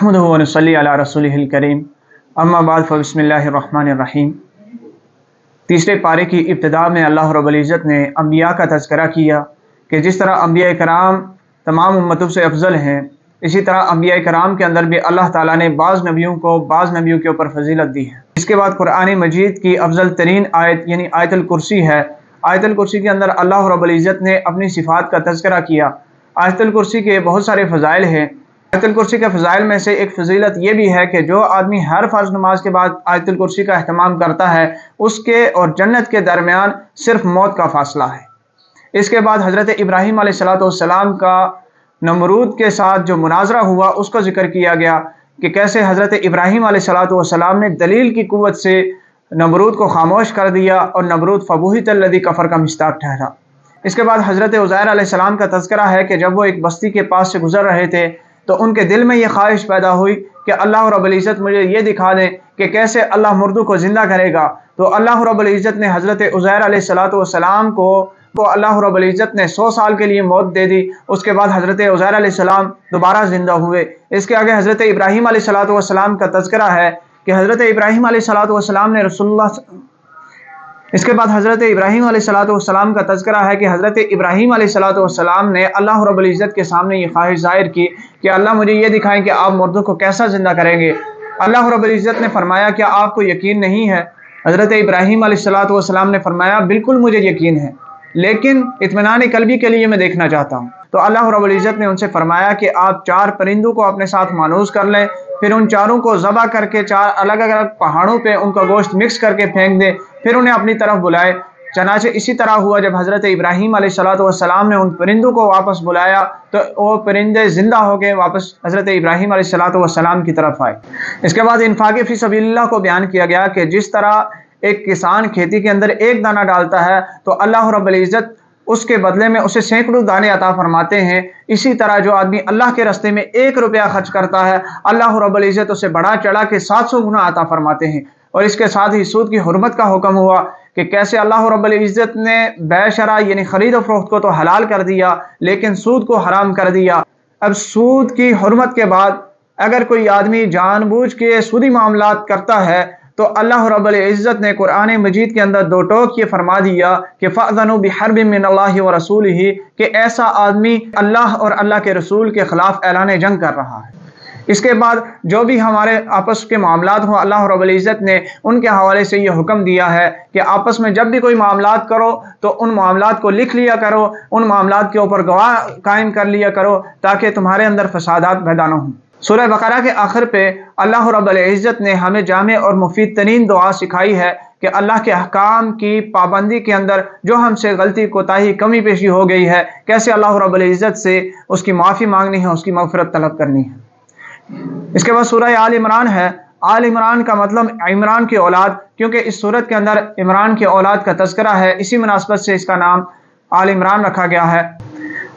नहमदुहु व नसल्ली अला रसूलिहिल करीम अम्मा बाद बिस्मिल्लाहिर्रहमानिर्रहीम। तीसरे पारे की इब्तिदा में अल्लाह रब्बुल इज़्ज़त ने अंबिया का तज़किरा किया कि जिस तरह अंबिया कराम तमाम उम्मतों से अफजल हैं, इसी तरह अंबिया कराम के अंदर भी अल्लाह ताला ने बाज़ नबियों को बाज़ नबियों के ऊपर फजीलत दी है। इसके बाद कुरान मजीद की अफजल तरीन आयत यानी आयतुल कुर्सी है। आयतुल कुर्सी के अंदर अल्लाह रब्बुल इज़्ज़त ने अपनी सिफ़ात का तज़किरा किया। आयतुल कुर्सी के बहुत सारे फ़ज़ाइल हैं। आयतुल कुर्सी के फ़ज़ाइल में से एक फ़जीलत ये भी है कि जो आदमी हर फ़र्ज़ नमाज के बाद आयतुल कुर्सी का अहतमाम करता है, उसके और जन्नत के दरमियान सिर्फ मौत का फ़ासला है। इसके बाद हज़रत इब्राहीम अलैहिस्सलाम का नमरूद के साथ जो मुनाज़रा हुआ उसका ज़िक्र किया गया कि कैसे हज़रत इब्राहीम अलैहिस्सलाम ने दलील की क़ुव्वत से नमरूद को खामोश कर दिया और नमरूद फ़बूहितल्लज़ी कफ़र का मिस्ताक ठहरा। इसके बाद हज़रत उज़ैर अलैहिस्सलाम का तज़किरा है कि जब वो एक बस्ती के पास से गुज़र रहे थे तो उनके दिल में ये ख्वाहिश पैदा हुई कि अल्लाह रब्बुल इज़्ज़त मुझे ये दिखा दें कि कैसे अल्लाह मुर्दों को ज़िंदा करेगा। तो अल्लाह रब्बुल इज़्ज़त ने हज़रत उज़ैर अलैहिस्सलाम को अल्लाह रब्बुल इज़्ज़त ने 100 साल के लिए मौत दे दी। उसके बाद हज़रत उज़ैर अलैहिस्सलाम दोबारा ज़िंदा हुए। इसके आगे हज़रत इब्राहीम अलैहिस्सलाम का तज़किरा है कि हज़रत इब्राहीम अलैहिस्सलाम ने इसके बाद हज़रत इब्राहीम अलैहिस्सलाम का तज़किरा है कि हज़रत इब्राहीम अलैहिस्सलाम ने अल्लाह रब्बुल इज़्ज़त के सामने ये ख्वाहिश ज़ाहिर की कि अल्लाह मुझे ये दिखाएं कि आप मुर्दों को कैसा ज़िंदा करेंगे। अल्लाह रब्बुल इज़्ज़त ने फरमाया क्या आपको यकीन नहीं है? हज़रत इब्राहीम अलैहिस्सलाम ने फरमाया बिल्कुल मुझे यकीन है, लेकिन इत्मीनान क़ल्बी के लिए मैं देखना चाहता हूँ। तो अल्लाह रब्बुल इज़्ज़त ने उनसे फरमाया कि आप 4 परिंदों को अपने साथ मानूस कर लें, फिर उन चारों को ज़बह करके 4 अलग अलग पहाड़ों पे उनका गोश्त मिक्स करके फेंक दें, फिर उन्हें अपनी तरफ बुलाए। चनाचे इसी तरह हुआ जब हज़रत इब्राहीम अलैहिस्सलाम ने उन परिंदों को वापस बुलाया तो वो परिंदे ज़िंदा हो गए, वापस हज़रत इब्राहीम अलैहिस्सलाम की तरफ आए। इसके बाद इन्फ़ाक़ फ़ी सबीलिल्लाह को बयान किया गया कि जिस तरह एक किसान खेती के अंदर एक दाना डालता है तो अल्लाह रब्बुल इज़्ज़त उसके बदले में उसे सैकड़ों दाने अता फरमाते हैं। इसी तरह जो आदमी अल्लाह के रास्ते में 1 रुपया खर्च करता है, अल्लाह रब्बुल इज़्ज़त उसे बढ़ा चढ़ा के 700 गुना अता फरमाते हैं। और इसके साथ ही सूद की हुर्मत का हुक्म हुआ कि कैसे अल्लाह रब्बुल इज़्ज़त ने बेशरा यानी खरीद और फरोख्त को तो हलाल कर दिया लेकिन सूद को हराम कर दिया। अब सूद की हुर्मत के बाद अगर कोई आदमी जानबूझ के सूदी मामलात करता है तो अल्लाह रब्बुल इज़्ज़त ने कुरान मजीद के अंदर 2 टोक ये फरमा दिया कि फ़अज़नु बिहर्बिम मिनल्लाहि व रसूलिही कि ऐसा आदमी अल्लाह और अल्लाह के रसूल के ख़िलाफ़ ऐलान जंग कर रहा है। इसके बाद जो भी हमारे आपस के मामलात हों, अल्लाह रब्बुल इज़्ज़त ने उनके हवाले से ये हुक्म दिया है कि आपस में जब भी कोई मामलात करो तो उन मामलात को लिख लिया करो, उन मामलात के ऊपर गवाह कायम कर लिया करो ताकि तुम्हारे अंदर फसादात पैदा न हों। सूरह बकरा के आखिर पे अल्लाह रब्बुल इज़्ज़त ने हमें जामे और मुफीद तरीन दुआ सिखाई है कि अल्लाह के अहकाम की पाबंदी के अंदर जो हमसे गलती कोताही कमी पेशी हो गई है, कैसे अल्लाह रब्बुल इज़्ज़त से उसकी माफ़ी मांगनी है, उसकी मग़फ़िरत तलब करनी है। इसके बाद सूरह आल इमरान है। आल इमरान का मतलब इमरान की औलाद, क्योंकि इस सूरत के अंदर इमरान की औलाद का तज़किरा है, इसी मुनासबत से इसका नाम आल इमरान रखा गया है।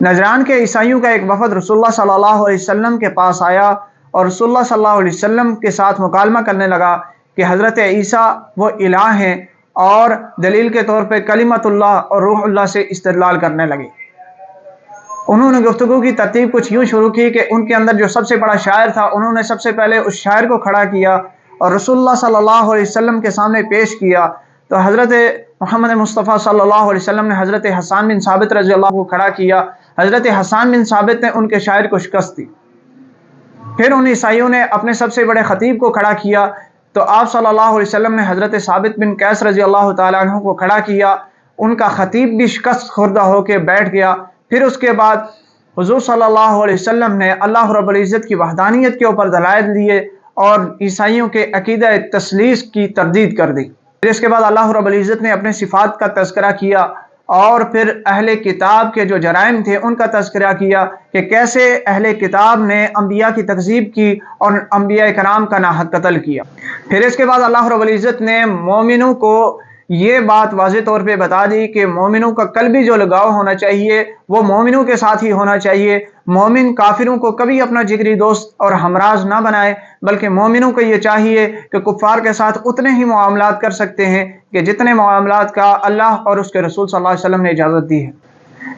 नजरान के ईसाइयों का एक वफ़द रसूलुल्लाह सल्लल्लाहु अलैहि वसल्लम के पास आया और रसूलुल्लाह सल्लल्लाहु अलैहि वसल्लम के साथ मुकालमा करने लगा कि हज़रत ईसा वो इलाह हैं और दलील के तौर पे कलिमतुल्लाह और रूहुल्लाह से इस्तिदलाल करने लगे। उन्होंने गुफ्तगू की तरतीब कुछ यूँ शुरू की कि उनके अंदर जो सबसे बड़ा शायर था, उन्होंने सबसे पहले उस शायर को खड़ा किया और रसूलुल्लाह सल्लल्लाहु अलैहि वसल्लम के सामने पेश किया। तो हज़रत मोहम्मद मुस्तफ़ा सल्लल्लाहु अलैहि वसल्लम ने हज़रत हसन बिन साबित रज़ी अल्लाह को खड़ा किया। हज़रत हसन बिन साबित ने उनके शायर को शिकस्त दी। फिर उन ईसाइयों ने अपने सबसे बड़े ख़तीब को खड़ा किया तो आप सल्लल्लाहु अलैहि वसल्लम ने हज़रत साबित बिन कैस रज़ी अल्लाह तआला अन्हु को खड़ा किया। उनका ख़तीब भी शिकस्त खुर्दा होकर बैठ गया। फिर उसके बाद हुज़ूर सल्लल्लाहु अलैहि वसल्लम ने अल्लाह रब्बुल इज़्ज़त की वहदानियत के ऊपर दलाइल दिए और ईसाइयों के अक़ीदा तस्लीस की तरदीद कर दी। फिर इसके बाद अल्लाह रब्बुल इज़्ज़त ने अपने सिफ़ात का तज़किरा किया और फिर अहले किताब के जो जराइम थे उनका तज़किरा किया कि कैसे अहले किताब ने अंबिया की तकज़ीब की और अंबिया कराम का नाहक कत्ल किया। फिर इसके बाद अल्लाह रब्बुल इज़्ज़त ने मोमिनों को ये बात वाज़े तौर पे बता दी कि मोमिनों का कल्बी जो लगाव होना चाहिए वो मोमिनों के साथ ही होना चाहिए। मोमिन काफिरों को कभी अपना जिगरी दोस्त और हमराज ना बनाए, बल्कि मोमिनों को ये चाहिए कि कुफ़ार के साथ उतने ही मुआमलात कर सकते हैं कि जितने मुआमलात का अल्लाह और उसके रसूल सल्लल्लाहु अलैहि वसल्लम ने इजाज़त दी है।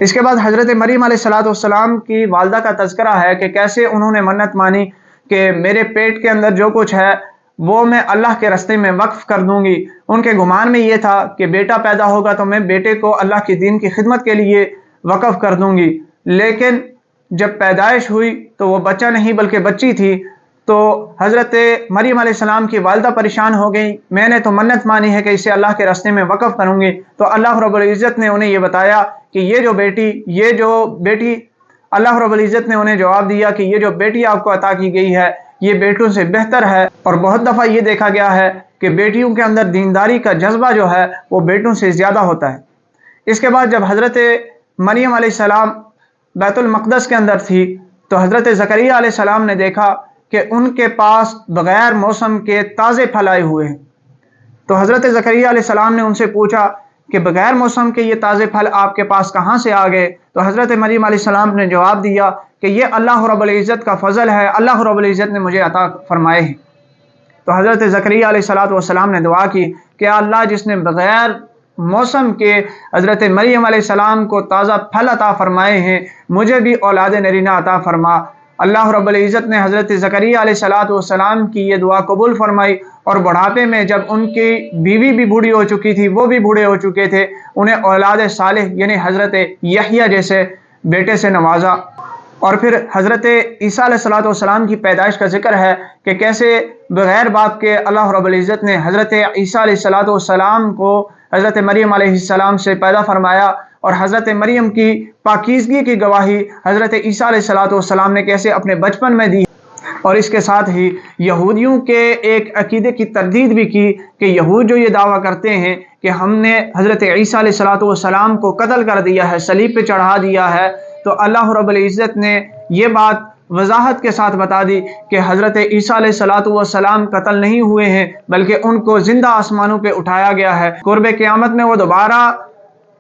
इसके बाद हज़रत मरीम अलैहिस्सलाम की वालदा का तज़किरा है कि कैसे उन्होंने मन्नत मानी کہ میرے پیٹ کے اندر جو کچھ ہے وہ میں اللہ کے راستے میں وقف کر دوں گی۔ ان کے گمان میں یہ تھا کہ بیٹا پیدا ہوگا تو میں بیٹے کو اللہ کے دین کی خدمت کے لیے وقف کر دوں گی، لیکن جب پیدائش ہوئی تو وہ بچہ نہیں بلکہ بچی تھی، تو حضرت مریم علیہ السلام کی والدہ پریشان ہو گئی، میں نے تو منت مانی ہے کہ اسے اللہ کے راستے میں وقف کروں گی۔ تو اللہ رب العزت نے انہیں یہ بتایا کہ یہ جو بیٹی اللہ رب العزت نے انہیں جواب دیا کہ یہ جو بیٹی آپ کو عطا کی گئی ہے یہ بیٹوں سے بہتر ہے، اور بہت دفعہ یہ دیکھا گیا ہے کہ بیٹیوں کے اندر دینداری کا جذبہ جو ہے وہ بیٹوں سے زیادہ ہوتا ہے۔ اس کے بعد جب حضرت مریم علیہ السلام بیت المقدس کے اندر تھی تو حضرت زکریہ علیہ السلام نے دیکھا کہ ان کے پاس بغیر موسم کے تازے پھل آئے ہوئے ہیں۔ تو حضرت زکریہ علیہ السلام نے ان سے پوچھا کہ بغیر موسم کے یہ تازے پھل آپ کے پاس کہاں سے آ گئے؟ تو حضرت مریم علیہ السلام نے جواب دیا کہ یہ اللہ رب العزت کا فضل ہے، اللہ رب العزت نے مجھے عطا فرمائے ہیں۔ تو حضرت زکریہ علیہ السلام نے دعا کی کہ اللہ جس نے بغیر موسم کے حضرت مریم علیہ السلام کو تازہ پھل عطا فرمائے ہیں، مجھے بھی اولاد نرینہ عطا فرما۔ اللہ رب العزت نے حضرت زکریہ علیہ السلام کی یہ دعا قبول فرمائی، اور بڑھاپے میں جب ان کی بیوی بھی بوڑھی ہو چکی تھی، وہ بھی بوڑھے ہو چکے تھے، انہیں اولاد صالح یعنی حضرت یحییٰ جیسے بیٹے سے نوازا۔ اور پھر حضرت عیسیٰ علیہ السلام کی پیدائش کا ذکر ہے کہ کیسے بغیر باپ کے اللہ رب العزت نے حضرت عیسیٰ علیہ السلام کو حضرت مریم علیہ السلام سے پیدا فرمایا، اور حضرت مریم کی پاکیزگی کی گواہی حضرت عیسیٰ علیہ السلام نے کیسے اپنے بچپن میں دی۔ اور اس کے ساتھ ہی یہودیوں کے ایک عقیدے کی تردید بھی کی کہ یہود جو یہ دعویٰ کرتے ہیں کہ ہم نے حضرت عیسیٰ علیہ السلام کو قتل کر دیا ہے، صلیب پہ چڑھا دیا ہے، تو اللہ رب العزت نے یہ بات وضاحت کے ساتھ بتا دی کہ حضرت عیسیٰ علیہ السلام قتل نہیں ہوئے ہیں، بلکہ ان کو زندہ آسمانوں پہ اٹھایا گیا ہے۔ قرب قیامت میں وہ دوبارہ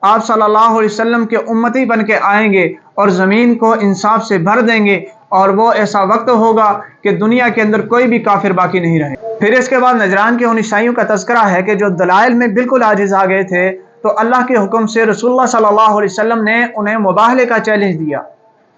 آپ صلی اللہ علیہ وسلم کے امتی بن کے آئیں گے اور زمین کو انصاف سے بھر دیں گے، اور وہ ایسا وقت ہوگا کہ دنیا کے اندر کوئی بھی کافر باقی نہیں رہے۔ پھر اس کے بعد نجران کے ان عیسائیوں کا تذکرہ ہے کہ جو دلائل میں بالکل عاجز آ گئے تھے، تو اللہ کے حکم سے رسول اللہ صلی اللہ علیہ وسلم نے انہیں مباہلے کا چیلنج دیا،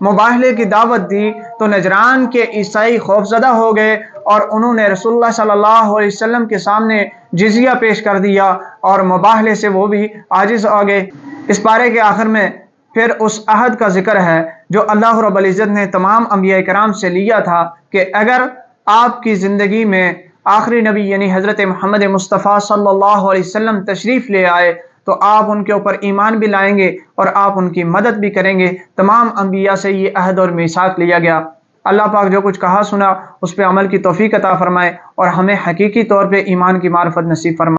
مباہلے کی دعوت دی، تو نجران کے عیسائی خوفزدہ ہو گئے اور انہوں نے رسول اللہ صلی اللہ علیہ وسلم کے سامنے جزیہ پیش کر دیا، اور مباہلے سے وہ بھی عاجز ہو گئے۔ اس پارے کے آخر میں پھر اس عہد کا ذکر ہے جو اللہ رب العزت نے تمام انبیاء کرام سے لیا تھا کہ اگر آپ کی زندگی میں آخری نبی یعنی حضرت محمد مصطفیٰ صلی اللہ علیہ وسلم تشریف لے آئے تو آپ ان کے اوپر ایمان بھی لائیں گے اور آپ ان کی مدد بھی کریں گے۔ تمام انبیاء سے یہ عہد اور میثاق لیا گیا۔ اللہ پاک جو کچھ کہا سنا اس پہ عمل کی توفیق عطا فرمائے، اور ہمیں حقیقی طور پہ ایمان کی معرفت نصیب فرمائے۔